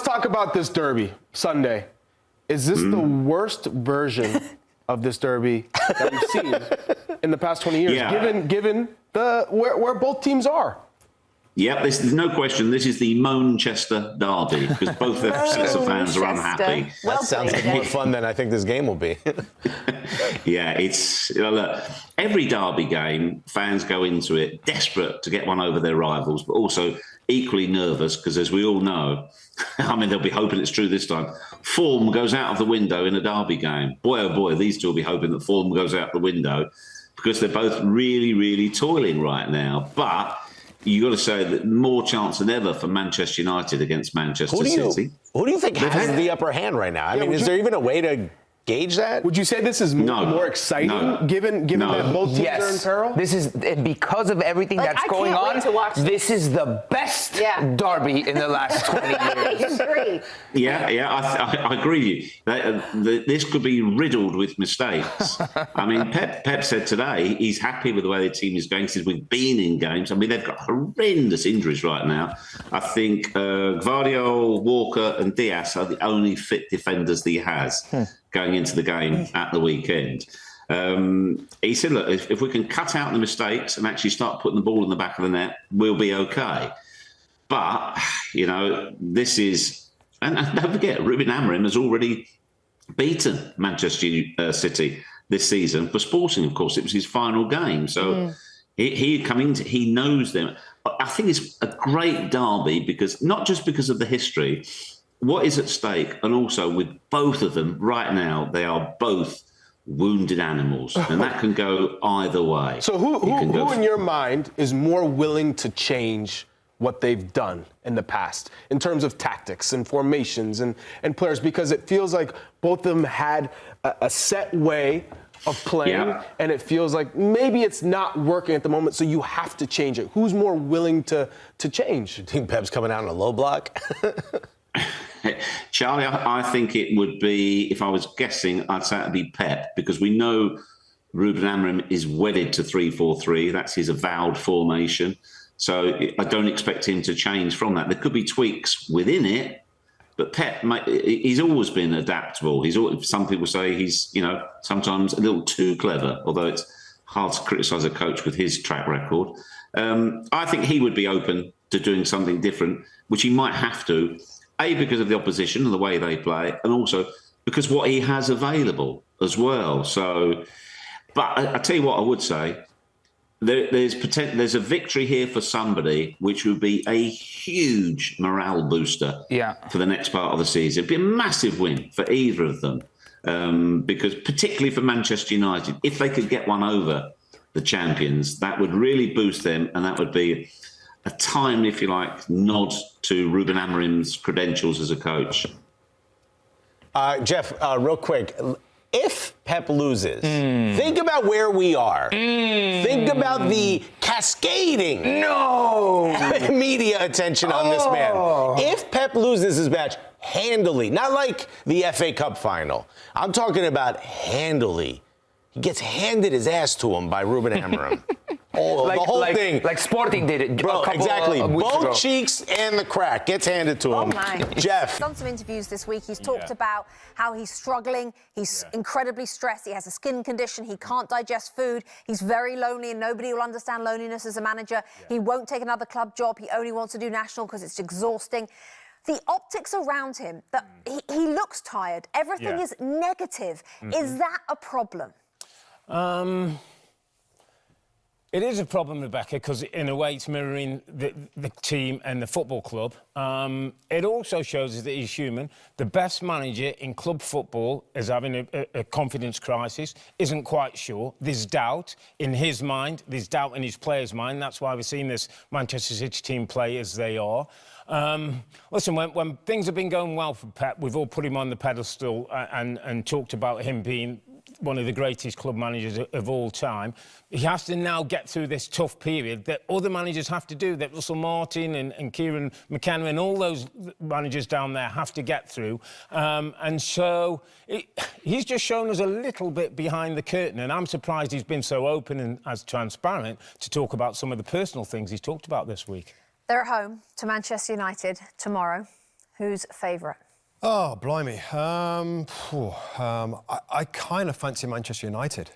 talk about this derby Sunday. Is this the worst version of this derby that we've seen in the past 20 years, given where both teams are? Yeah, there's no question. This is the Manchester derby because both their sets of fans are unhappy. That sounds like more fun than I think this game will be. Yeah, it's look, every derby game, fans go into it desperate to get one over their rivals, but also equally nervous because, as we all know, I mean, they'll be hoping it's true this time. Form goes out of the window in a derby game. Boy, oh boy, these two will be hoping that form goes out the window because they're both really, really toiling right now. But you've got to say that more chance than ever for Manchester United against Manchester City. Who do you think has the upper hand right now? I mean, is there even a way to gauge that? Would you say this is more exciting, given that both teams are in peril? This is because of everything that's going on. This is the best derby in the last 20 years. I agree. I agree with you. This could be riddled with mistakes. I mean, Pep said today he's happy with the way the team is going. He says we've been in games. I mean, they've got horrendous injuries right now. I think Guardiola, Walker and Diaz are the only fit defenders that he has going into the game at the weekend. He said, look, if we can cut out the mistakes and actually start putting the ball in the back of the net, we'll be okay. But, you know, this is... And don't forget, Ruben Amorim has already beaten Manchester City this season for Sporting, of course. It was his final game. So he knows them. I think it's a great derby because not just because of the history, what is at stake, and also with both of them right now, they are both wounded animals, and that can go either way. So who in your mind is more willing to change what they've done in the past in terms of tactics and formations and players? Because it feels like both of them had a set way of playing, and it feels like maybe it's not working at the moment, so you have to change it. Who's more willing to change? Do you think Pep's coming out in a low block? Charlie, I think it would be, if I was guessing, I'd say it'd be Pep, because we know Ruben Amorim is wedded to 3-4-3. That's his avowed formation. So I don't expect him to change from that. There could be tweaks within it, but Pep, he's always been adaptable. Some people say he's, you know, sometimes a little too clever, although it's hard to criticise a coach with his track record. I think he would be open to doing something different, which he might have to, A, because of the opposition and the way they play, and also because what he has available as well. So, but I tell you what I would say, there's a victory here for somebody, which would be a huge morale booster for the next part of the season. It'd be a massive win for either of them, because particularly for Manchester United, if they could get one over the champions, that would really boost them, and that would be a timely, if you like, nod to Ruben Amorim's credentials as a coach. Jeff, real quick, if Pep loses, think about where we are. Think about the cascading media attention on this man. If Pep loses his match handily, not like the FA Cup final, I'm talking about handily, he gets handed his ass to him by Ruben Amorim. The whole thing. Like Sporting did it. Bro, exactly. Both cheeks and the crack gets handed to him. Oh, my. Jeff. He's done some interviews this week. He's talked about how he's struggling. He's incredibly stressed. He has a skin condition. He can't digest food. He's very lonely, and nobody will understand loneliness as a manager. He won't take another club job. He only wants to do national because it's exhausting. The optics around him, that he looks tired. Everything is negative. Is that a problem? It is a problem, Rebecca, because in a way it's mirroring the team and the football club. It also shows us that he's human. The best manager in club football is having a confidence crisis, isn't quite sure. There's doubt in his mind, there's doubt in his players' mind. That's why we're seeing this Manchester City team play as they are. Listen, when things have been going well for Pep, we've all put him on the pedestal and talked about him being one of the greatest club managers of all time. He has to now get through this tough period that other managers have to do, that Russell Martin and Kieran McKenna and all those managers down there have to get through. And so he's just shown us a little bit behind the curtain, and I'm surprised he's been so open and as transparent to talk about some of the personal things he's talked about this week. They're at home to Manchester United tomorrow. Who's favourite? Oh, blimey. I kind of fancy Manchester United.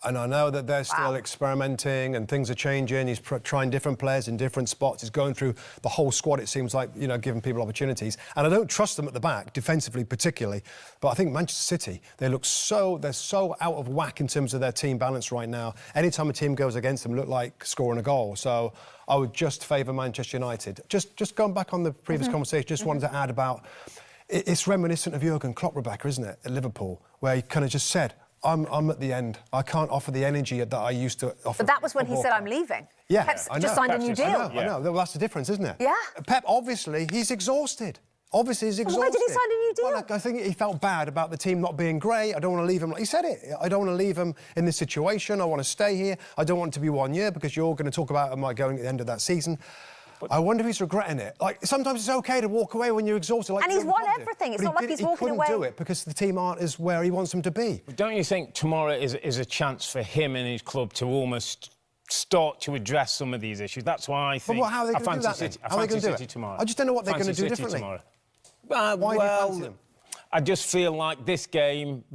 And I know that they're still experimenting and things are changing. He's trying different players in different spots. He's going through the whole squad, it seems like, you know, giving people opportunities. And I don't trust them at the back, defensively particularly. But I think Manchester City, they're so out of whack in terms of their team balance right now. Anytime a team goes against them, look like scoring a goal. So I would just favour Manchester United. Just going back on the previous conversation, just wanted to add about, it's reminiscent of Jurgen Klopp, Rebecca, isn't it, at Liverpool, where he kind of just said, I'm at the end. I can't offer the energy that I used to offer. But that was when he said, I'm leaving. Yeah, Pep's I know. just signed a new deal. I know. Well, that's the difference, isn't it? Yeah. Pep, obviously, he's exhausted. Obviously, he's exhausted. Why did he sign a new deal? Well, I think he felt bad about the team not being great. I don't want to leave him. He said it. I don't want to leave him in this situation. I want to stay here. I don't want it to be 1 year because you're going to talk about am I going at the end of that season. I wonder if he's regretting it. Like, sometimes it's OK to walk away when you're exhausted. Like, and he's won everything. It's not like he's walking away. He couldn't do it because the team aren't as where he wants them to be. But don't you think tomorrow is a chance for him and his club to almost start to address some of these issues? That's why I think... But how are they going to do that, then? How are they going to do it? Tomorrow. I just don't know what they're going to do differently. Why do you fancy them? I just feel like this game,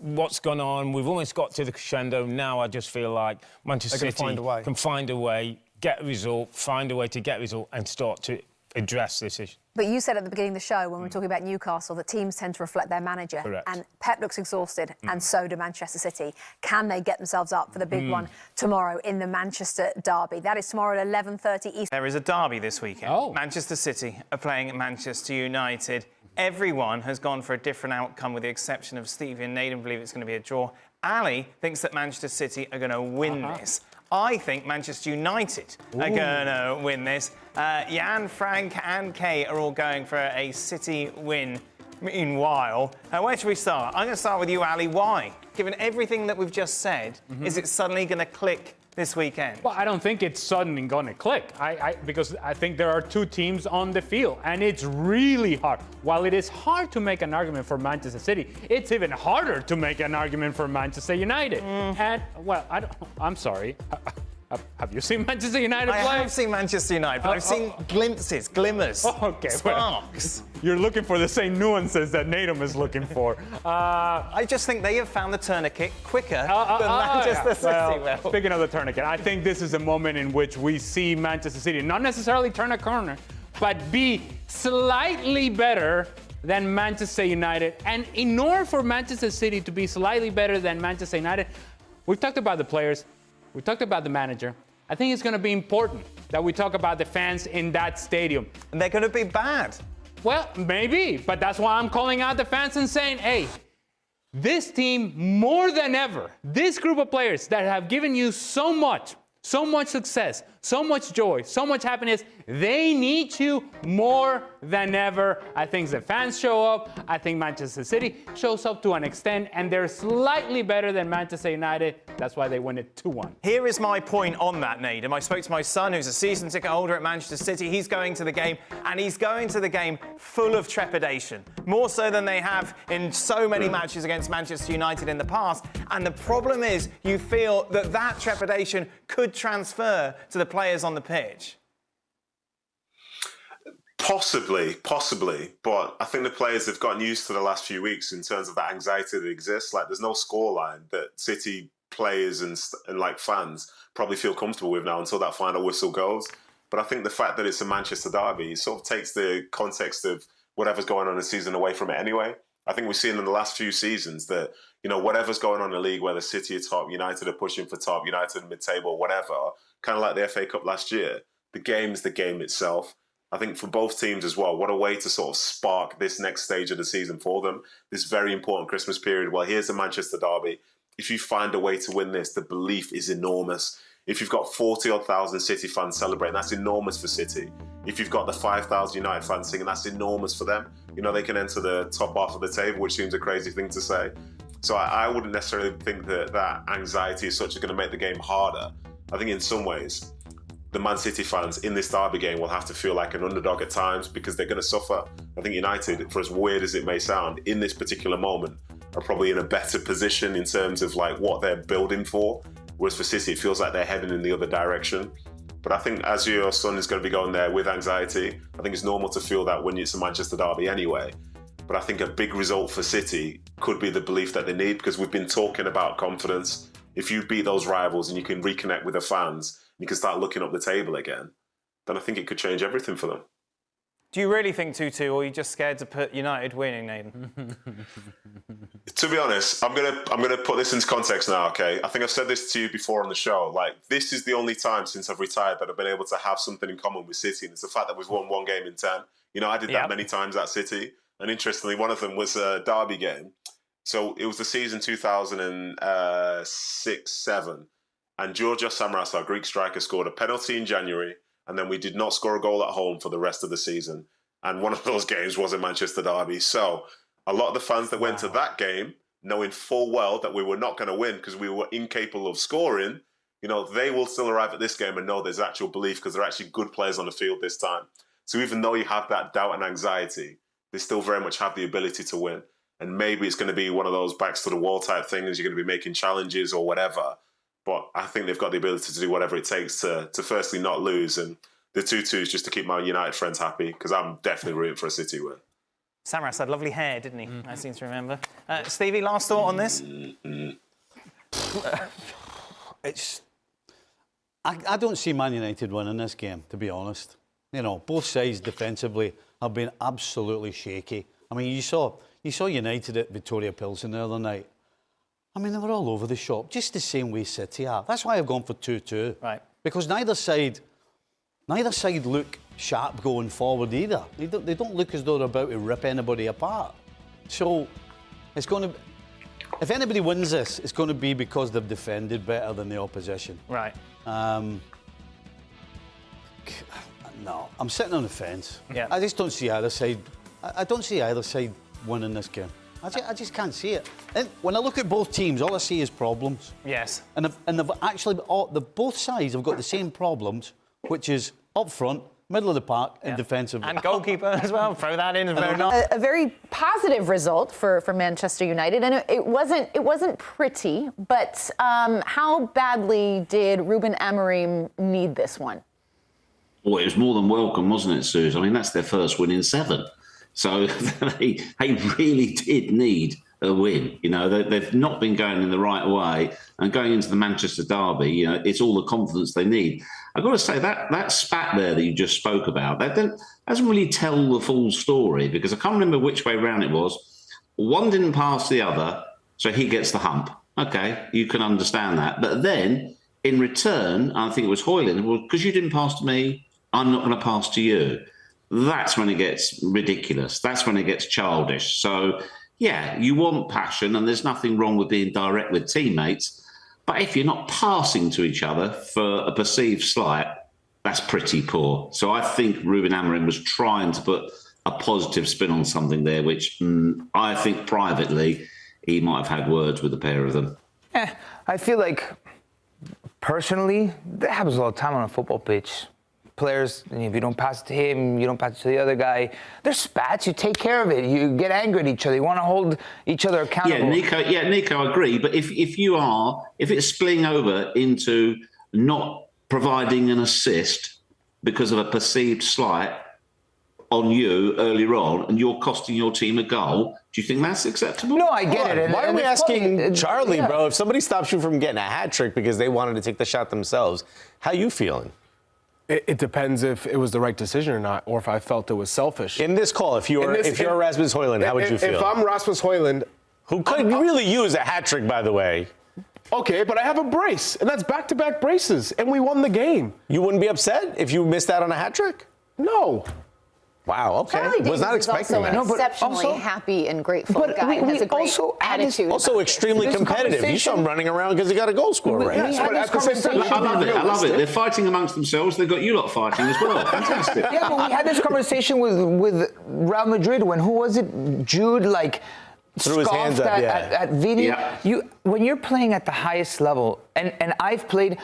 what's gone on, we've almost got to the crescendo. Now I just feel like Manchester City can find a way, get a result, find a way to get a result and start to address this issue. But you said at the beginning of the show, when we were talking about Newcastle, that teams tend to reflect their manager. Correct. And Pep looks exhausted, and so do Manchester City. Can they get themselves up for the big one tomorrow in the Manchester derby? That is tomorrow at 11:30 Eastern. There is a derby this weekend. Oh. Manchester City are playing at Manchester United. Everyone has gone for a different outcome, with the exception of Stevie and Naden believe it's going to be a draw. Ali thinks that Manchester City are going to win this. I think Manchester United are going to win this. Jan, Frank and Kay are all going for a City win. Meanwhile, where should we start? I'm going to start with you, Ali. Why? Given everything that we've just said, is it suddenly going to click this weekend? Well, I don't think it's suddenly going to click because I think there are two teams on the field and it's really hard. While it is hard to make an argument for Manchester City, it's even harder to make an argument for Manchester United. And, well, I'm sorry. Have you seen Manchester United play? I have seen Manchester United, but I've seen glimpses, glimmers, sparks. You're looking for the same nuances that Natum is looking for. I just think they have found the tourniquet quicker than Manchester City will. Speaking of the tourniquet, I think this is a moment in which we see Manchester City not necessarily turn a corner, but be slightly better than Manchester United. And in order for Manchester City to be slightly better than Manchester United, we've talked about the players, we talked about the manager. I think it's going to be important that we talk about the fans in that stadium. And they're going to be bad. Well, maybe, but that's why I'm calling out the fans and saying, hey, this team, more than ever, this group of players that have given you so much success, so much joy, so much happiness, they need you more than ever. I think the fans show up. I think Manchester City shows up to an extent, and they're slightly better than Manchester United. That's why they win it 2-1. Here is my point on that, Nadim. I spoke to my son, who's a season ticket holder at Manchester City. He's going to the game, and he's going to the game full of trepidation, more so than they have in so many matches against Manchester United in the past. And the problem is, you feel that that trepidation could transfer to the players on the pitch. Possibly, but I think the players have gotten used to the last few weeks in terms of that anxiety that exists. Like, there's no scoreline that City players and like fans probably feel comfortable with now until that final whistle goes. But I think the fact that it's a Manchester derby sort of takes the context of whatever's going on in the season away from it anyway. I think we've seen in the last few seasons that, you know, whatever's going on in the league, whether City are top, United are pushing for top, United mid-table, whatever, kind of like the FA Cup last year, the game's the game itself. I think for both teams as well, what a way to sort of spark this next stage of the season for them, this very important Christmas period. Well, here's the Manchester derby. If you find a way to win this, the belief is enormous. If you've got 40-odd thousand City fans celebrating, that's enormous for City. If you've got the 5,000 United fans singing, that's enormous for them. You know, they can enter the top half of the table, which seems a crazy thing to say. So I wouldn't necessarily think that that anxiety as such is going to make the game harder. I think in some ways, the Man City fans in this derby game will have to feel like an underdog at times because they're going to suffer. I think United, for as weird as it may sound, in this particular moment, are probably in a better position in terms of like what they're building for. Whereas for City, it feels like they're heading in the other direction. But I think as your son is going to be going there with anxiety, I think it's normal to feel that when it's a Manchester derby anyway. But I think a big result for City could be the belief that they need, because we've been talking about confidence. If you beat those rivals and you can reconnect with the fans, you can start looking up the table again, then I think it could change everything for them. Do you really think 2-2, or are you just scared to put United winning, Nathan? To be honest, I'm gonna put this into context now, okay? I think I've said this to you before on the show. Like, this is the only time since I've retired that I've been able to have something in common with City, and it's the fact that we've won 1 game in 10. You know, I did that many times at City, and interestingly, one of them was a derby game. So it was the season 2006-07, and Georgios Samaras, our Greek striker, scored a penalty in January, and then we did not score a goal at home for the rest of the season. And one of those games was a Manchester derby. So a lot of the fans that went to that game, knowing full well that we were not going to win because we were incapable of scoring, you know, they will still arrive at this game and know there's actual belief because they're actually good players on the field this time. So even though you have that doubt and anxiety, they still very much have the ability to win. And maybe it's going to be one of those backs to the wall type things. You're going to be making challenges or whatever. But I think they've got the ability to do whatever it takes to firstly not lose. And the 2-2 is just to keep my United friends happy, because I'm definitely rooting for a City win. Samaras had lovely hair, didn't he? I seem to remember. Stevie, last thought on this? I don't see Man United winning this game, to be honest. You know, both sides defensively have been absolutely shaky. I mean, you saw United at Victoria Pilsen the other night. I mean, they were all over the shop, just the same way City are. That's why I've gone for 2-2. Right. Because neither side look sharp going forward either. They don't look as though they're about to rip anybody apart. So it's going to, if anybody wins this, it's going to be because they've defended better than the opposition. Right. No, I'm sitting on the fence. Yeah. I just don't see either side. I don't see either side winning this game. I just can't see it. And when I look at both teams, all I see is problems. Yes. And they've actually, both sides have got the same problems, which is up front, middle of the park, and defensive. And goalkeeper as well. Throw that in. A very positive result for Manchester United, and it wasn't pretty. But how badly did Ruben Amorim need this one? Well, it was more than welcome, wasn't it, Suze? I mean, that's their first win in 7. So they really did need a win. You know, they've not been going in the right way, and going into the Manchester derby, you know, it's all the confidence they need. I've got to say that spat there that you just spoke about, that doesn't really tell the full story, because I can't remember which way round it was. One didn't pass the other, so he gets the hump. Okay, you can understand that. But then, in return, I think it was Højlund, well, because you didn't pass to me, I'm not going to pass to you. That's when it gets ridiculous. That's when it gets childish. So, yeah, you want passion, and there's nothing wrong with being direct with teammates. But if you're not passing to each other for a perceived slight, that's pretty poor. So I think Ruben Amorim was trying to put a positive spin on something there, which I think privately he might have had words with the pair of them. I feel like, personally, that happens all the time on a football pitch. Players, if you don't pass it to him, you don't pass it to the other guy. There's spats. You take care of it. You get angry at each other. You want to hold each other accountable. Nico, I agree. But if it's spilling over into not providing an assist because of a perceived slight on you earlier on, and you're costing your team a goal, do you think that's acceptable? No, I get it. Why are we asking Charlie, bro? If somebody stops you from getting a hat trick because they wanted to take the shot themselves, how you feeling? It depends if it was the right decision or not, or if I felt it was selfish. In this call, if you're Rasmus Højlund, how would you feel? If I'm Rasmus Højlund, who could really use a hat trick, by the way. Okay, but I have a brace, and that's back-to-back braces, and we won the game. You wouldn't be upset if you missed out on a hat trick? No. Wow, okay. Charlie Was not expecting that. Also an exceptionally happy and grateful guy. We has a great attitude. Also extremely competitive. You saw him running around because he got a goal scorer, right? Yes, but at the same time, I love it. They're fighting amongst themselves. They've got you lot fighting as well. Fantastic. Yeah, but we had this conversation with Real Madrid when, who was it? Jude, like, threw his hands up, at Vini. Yeah. When you're playing at the highest level, and I've played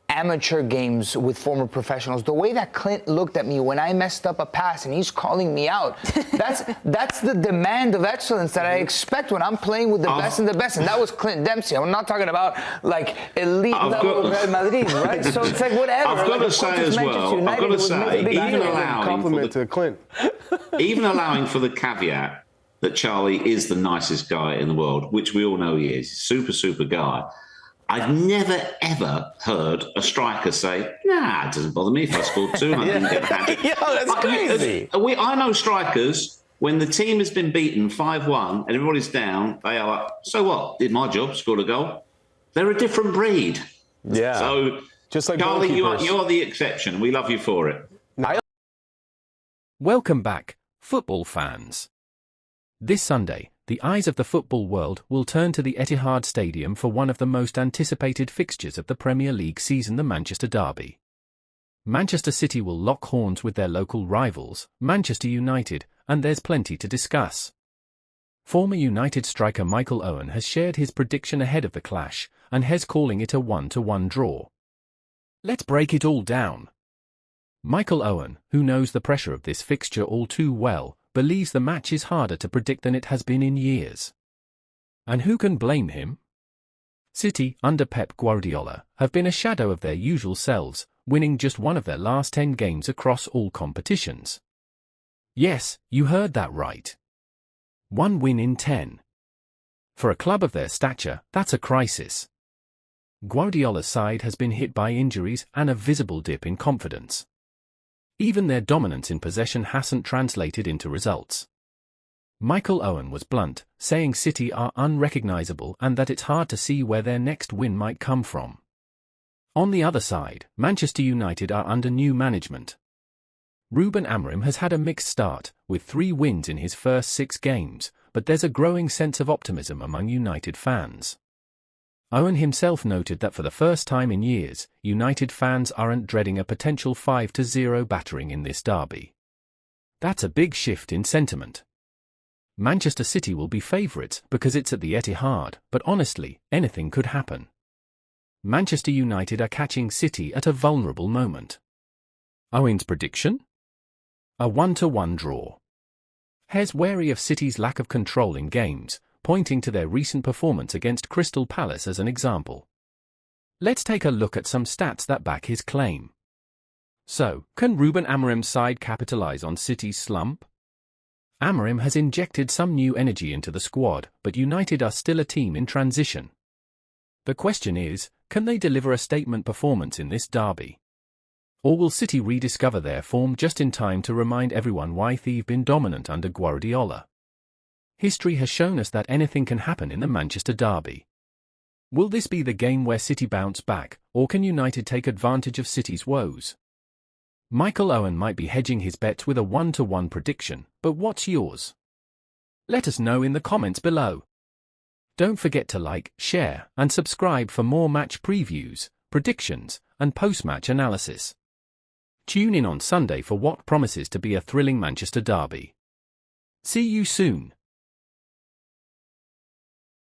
amateur games with former professionals. The way that Clint looked at me when I messed up a pass and he's calling me out, that's the demand of excellence that I expect when I'm playing with the best and the best. And that was Clint Dempsey. I'm not talking about like elite level Real Madrid, right? So it's like whatever. I've got to say as well, I've got to say, even allowing for the caveat that Charlie is the nicest guy in the world, which we all know he is, super, super guy. I've never, ever heard a striker say, nah, it doesn't bother me if I scored 2 and I didn't get a hat. Yo, that's crazy. I know strikers, when the team has been beaten 5-1 and everybody's down, they are like, so what? Did my job, scored a goal. They're a different breed. Yeah. So, just like Charlie, goalkeepers. you're the exception. We love you for it. Welcome back, football fans. This Sunday, the eyes of the football world will turn to the Etihad Stadium for one of the most anticipated fixtures of the Premier League season, the Manchester Derby. Manchester City will lock horns with their local rivals, Manchester United, and there's plenty to discuss. Former United striker Michael Owen has shared his prediction ahead of the clash, and has calling it a 1-1 draw. Let's break it all down. Michael Owen, who knows the pressure of this fixture all too well, believes the match is harder to predict than it has been in years. And who can blame him? City, under Pep Guardiola, have been a shadow of their usual selves, winning just one of their last 10 games across all competitions. Yes, you heard that right. 1 win in 10. For a club of their stature, that's a crisis. Guardiola's side has been hit by injuries and a visible dip in confidence. Even their dominance in possession hasn't translated into results. Michael Owen was blunt, saying City are unrecognisable and that it's hard to see where their next win might come from. On the other side, Manchester United are under new management. Ruben Amorim has had a mixed start, with 3 wins in his first 6 games, but there's a growing sense of optimism among United fans. Owen himself noted that for the first time in years, United fans aren't dreading a potential 5-0 battering in this derby. That's a big shift in sentiment. Manchester City will be favourites because it's at the Etihad, but honestly, anything could happen. Manchester United are catching City at a vulnerable moment. Owen's prediction? A 1-1 draw. Hes wary of City's lack of control in games, pointing to their recent performance against Crystal Palace as an example. Let's take a look at some stats that back his claim. So, can Ruben Amorim's side capitalise on City's slump? Amorim has injected some new energy into the squad, but United are still a team in transition. The question is, can they deliver a statement performance in this derby? Or will City rediscover their form just in time to remind everyone why they've been dominant under Guardiola? History has shown us that anything can happen in the Manchester Derby. Will this be the game where City bounce back, or can United take advantage of City's woes? Michael Owen might be hedging his bets with a 1-1 prediction, but what's yours? Let us know in the comments below. Don't forget to like, share, and subscribe for more match previews, predictions, and post-match analysis. Tune in on Sunday for what promises to be a thrilling Manchester Derby. See you soon.